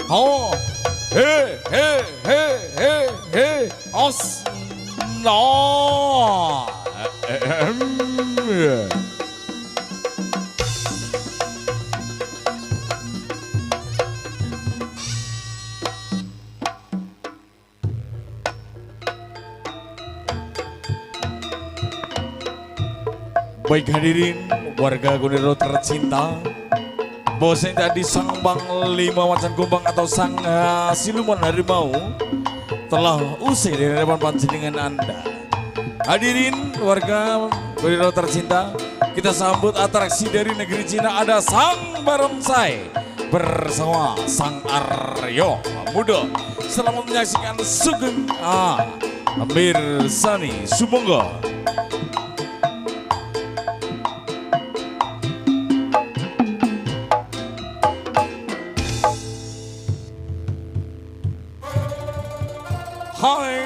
Oh, he, os, no. Baik hadirin warga Gunero tercinta, bosan tadi sang bang lima macan kumbang atau sang siluman harimau telah usai dari hadapan panjenengan Anda. Hadirin warga Gunero tercinta, kita sambut atraksi dari negeri Cina, ada sang barongsai bersama sang Aryo Muda. Selamat menyaksikan Sugeng Amir Sani Sumonggo. Hai,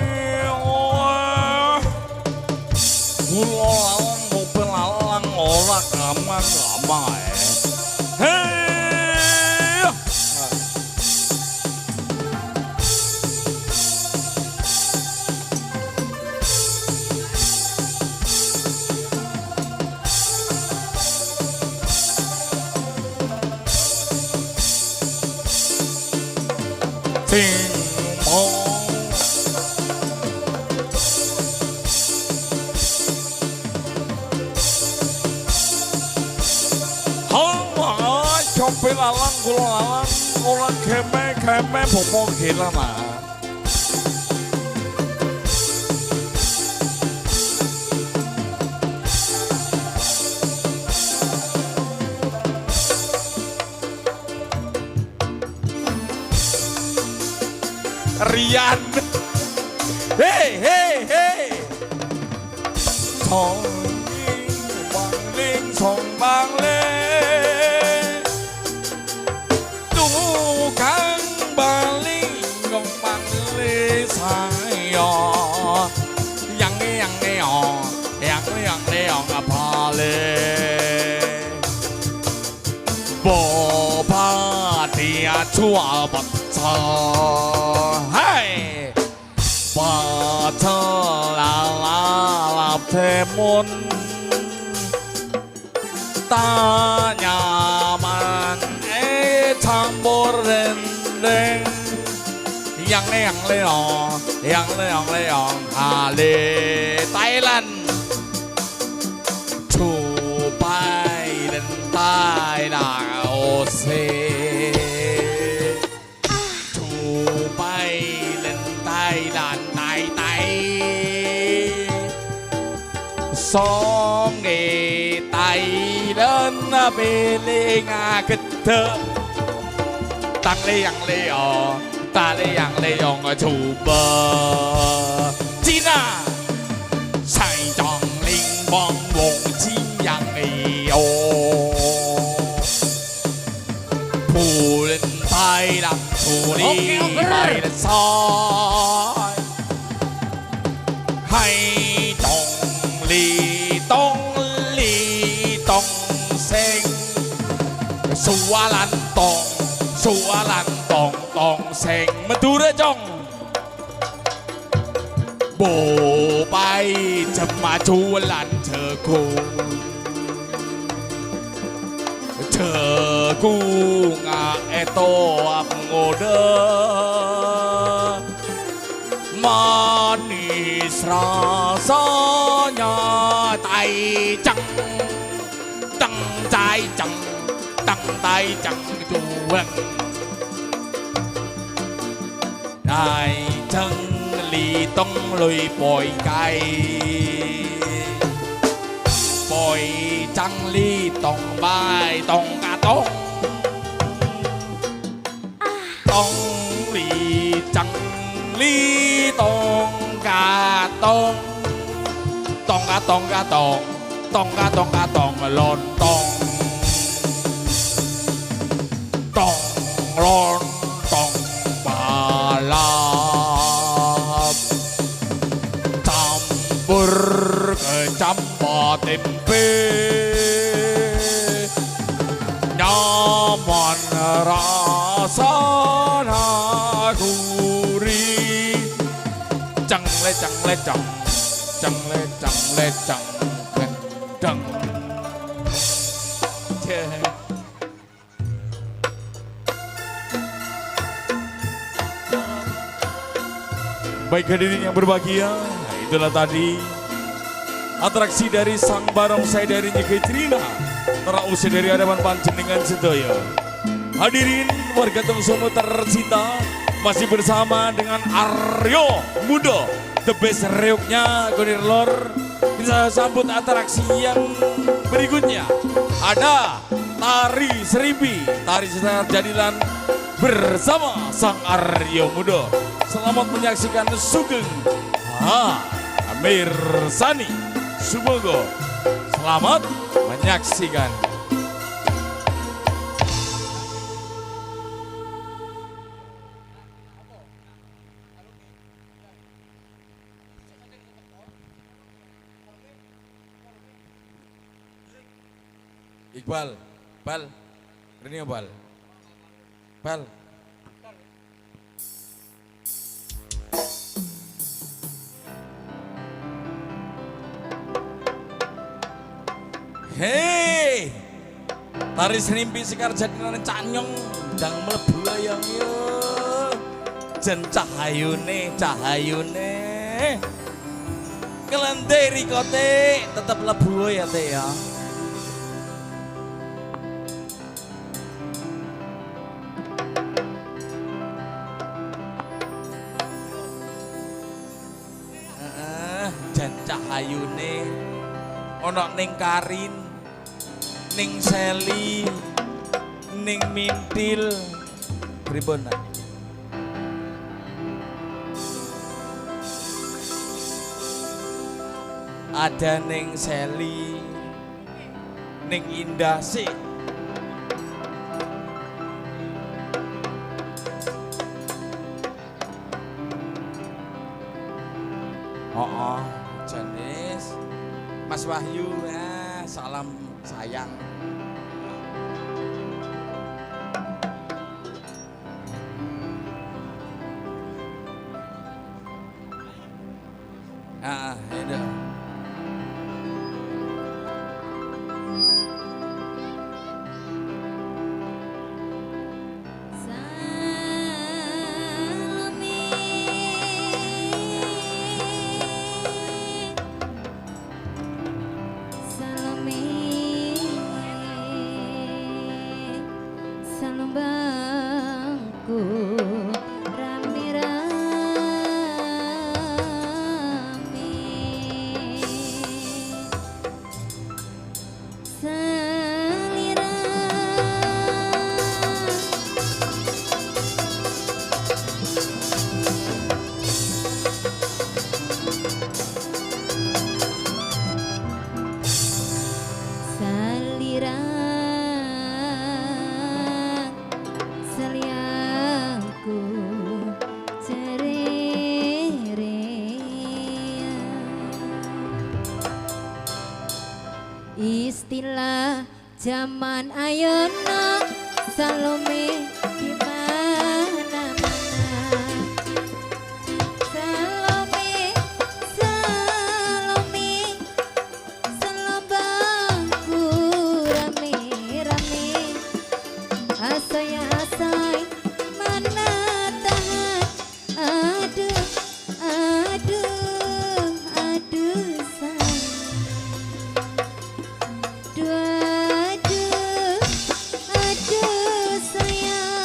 kula lalang mobil lalang ora gaman-gaman. Hei, coba lalang kula lalang ora geme bopo gila mah. Rian, hei, song bang ling, tukang baling ngong bang ling saya, yang apa le, boba dia cua bata, hai, bata la temun. Ta nyaman campur rendeng yang leong ale Thailand chupai lên tai đảo xe chupai lên tai đàn tai song nghề tay đến bê lê nga kích thơ tăng lê ta lê chủ bờ China sai chọn linh bong vùng chi yang ô phù lên tay đập phù đi tay lên soi hay chọn ly tông sen xua lan tòng sen mà tu ra trong bộ bay chậm mà chu lan chờ cu ngà eto ngô đơ mani sra sa nhà tay trắng tay chẳng chu lăng đại chân lì tông lùi bồi cay bồi trăng ly tông bài tông ca tông lì trăng ly tông ca tông lon tông lon tông bà la campur tempe nyaman rasanya lecang lecang cang lecang lecang lecang. Baik hadirin yang berbahagia, itulah tadi atraksi dari sang barongsai dari Nyegei Trina terusir dari hadapan panjenengan sedaya. Hadirin warga Tongsono tercinta, masih bersama dengan Aryo Muda, the best reoknya Gonir Lor. Kita sambut atraksi yang berikutnya. Ada tari serimpi, tari senar jadilan bersama sang Aryo Muda. Selamat menyaksikan Sugeng Amir Sani Subogo. Selamat menyaksikan. Iqbal, Bal, ini Bal, Bal. Hei, tari serimpi sekar jadilan canyong dang mlebu ayang yo. Jen cahayune kelente rikote tetep lebu ya teh ya. Jen cahayune ono ning Karin, ning Seli, ning Mintil, pripun? Ada ning Seli, ning Indah sih. Oh, jenis Mas Wahyu ya, salam sayang. Itu. Istilah zaman ayeuna Salome di mana-mana. Salome, Salome, salobangku rame-rame. Asai-asai mana tahan. Aduh, aduh, aduh sayang. Aduh, aduh sayang.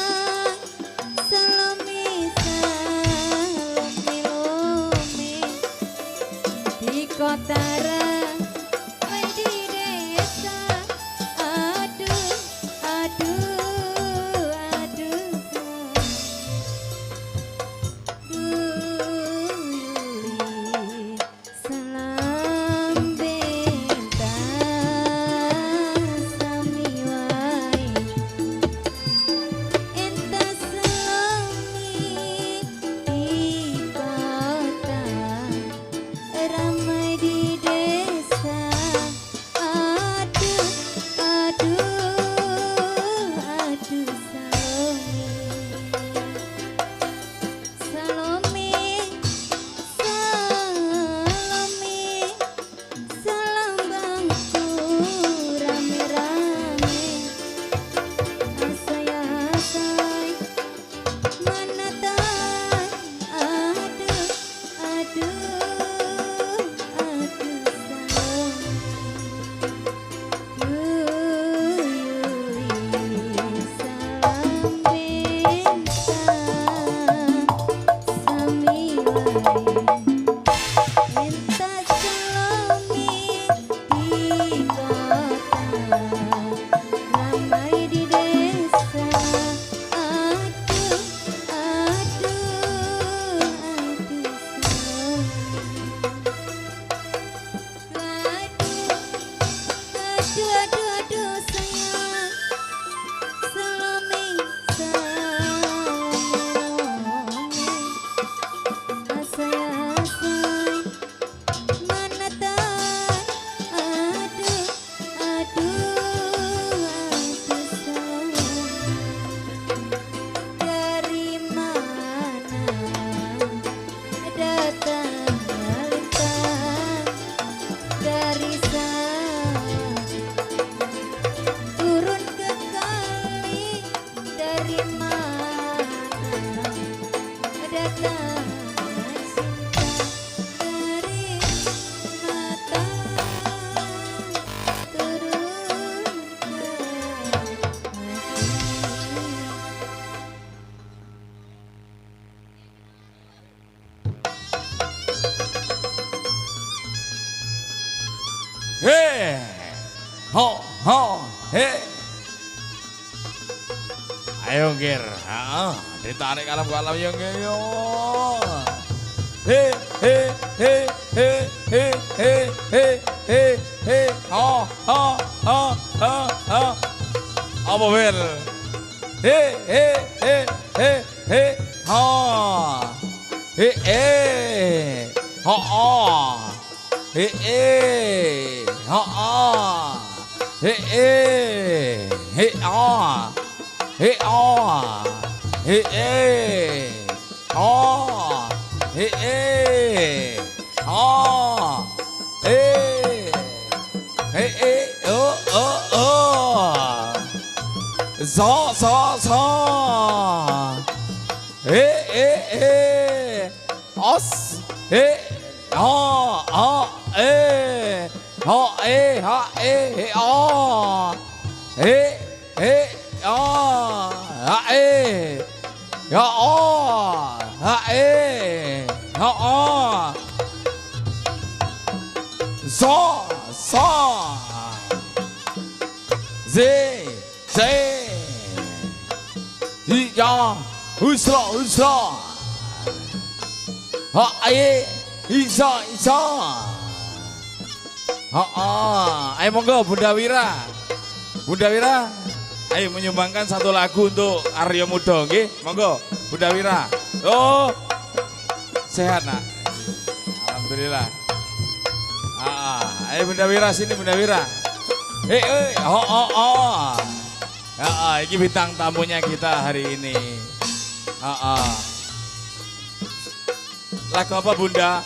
He, ho, ho, he. Ayo ngir, ditarik kalam-kalam yang yo. He, he, he, he, he, he, he, he, he, ho, ho, ho, ho, ho. Apa Wil? He, he, he, he, he, ho. He, ho, ho. He, ho, ho. He, he, ho. He, ho. He, ho. He, ho. He, so, so, so. Os. Ho, ho, ho, ha, ho. Ha, ya, oh, ha, ha, so, so, ze, ya, usra, ha, isa, ha, ayo monggo Bunda Wira, ayo menyumbangkan satu lagu untuk Aryo Muda, nggih. Monggo, Bunda Wira. Oh, sehat nak. Alhamdulillah. Ayo Bunda Wira sini, Bunda Wira. Ini bintang tamunya kita hari ini. Lagu apa Bunda?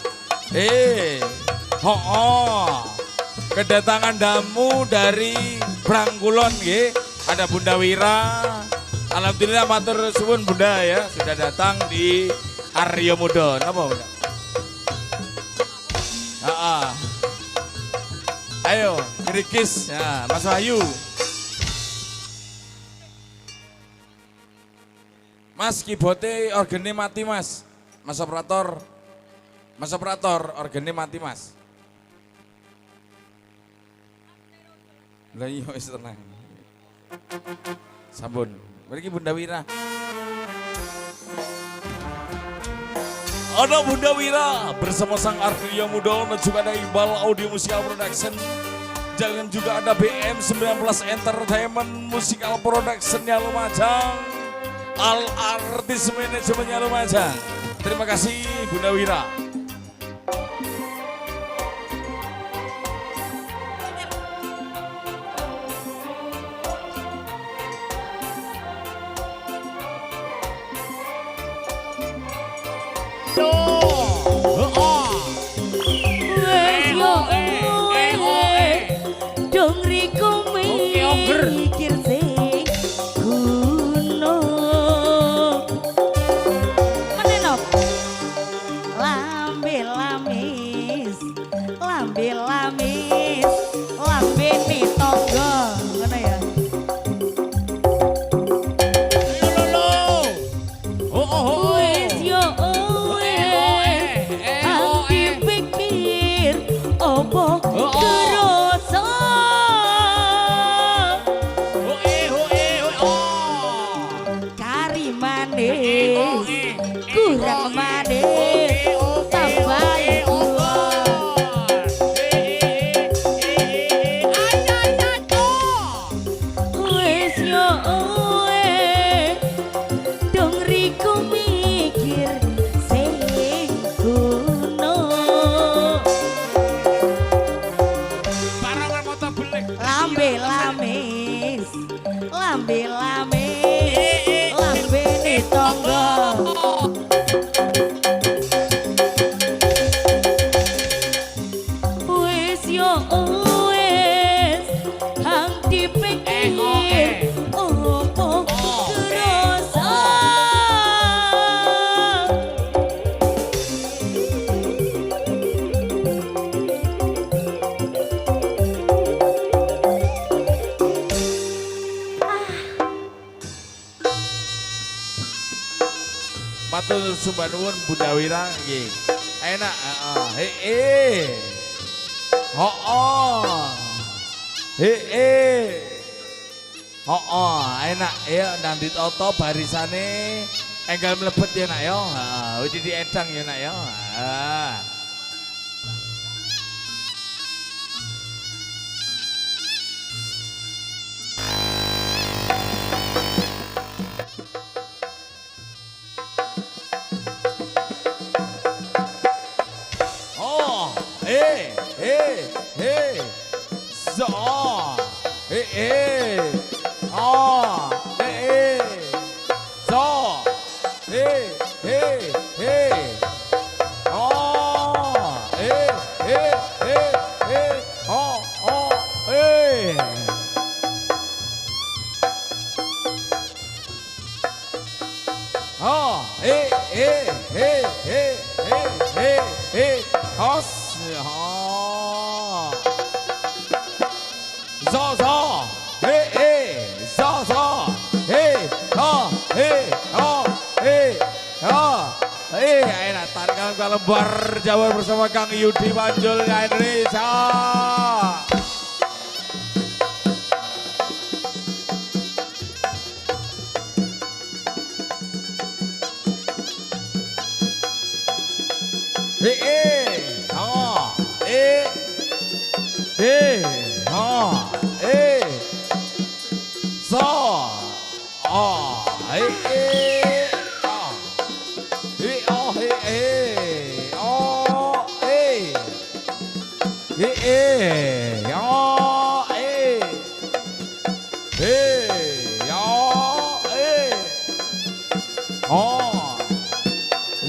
Kedatangan tamu dari Brangkulon, nggih. Ada Bunda Wira, alhamdulillah matur suwun Bunda ya sudah datang di Aryo Muda. Apa Bunda? Ayo Kirikis, ya, Mas Wahyu, Mas kibote organe mati Mas, Mas operator organe mati Mas. Lah iya wis tenang. Sampun, mriki Bunda Wira. Ada Bunda Wira bersama sang Aryo Muda dan juga ada Iqbal Audio Musical Production. Jangan juga ada BM19 Entertainment Musical Production-nya Lumajang. Al Artis Manajemennya Lumajang. Terima kasih Bunda Wira. Matur sembah nuwun Bunda Wira nggih. Enak, heeh. Hooh. Heeh. Hooh, enak ya nang ditata barisane enggal mlebet ya nak ya. Heeh, wis diedang ya nak ya. Heeh. So, enak tarik lembar Jawa bersama Kang Yudi Panjul Indonesia.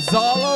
Zala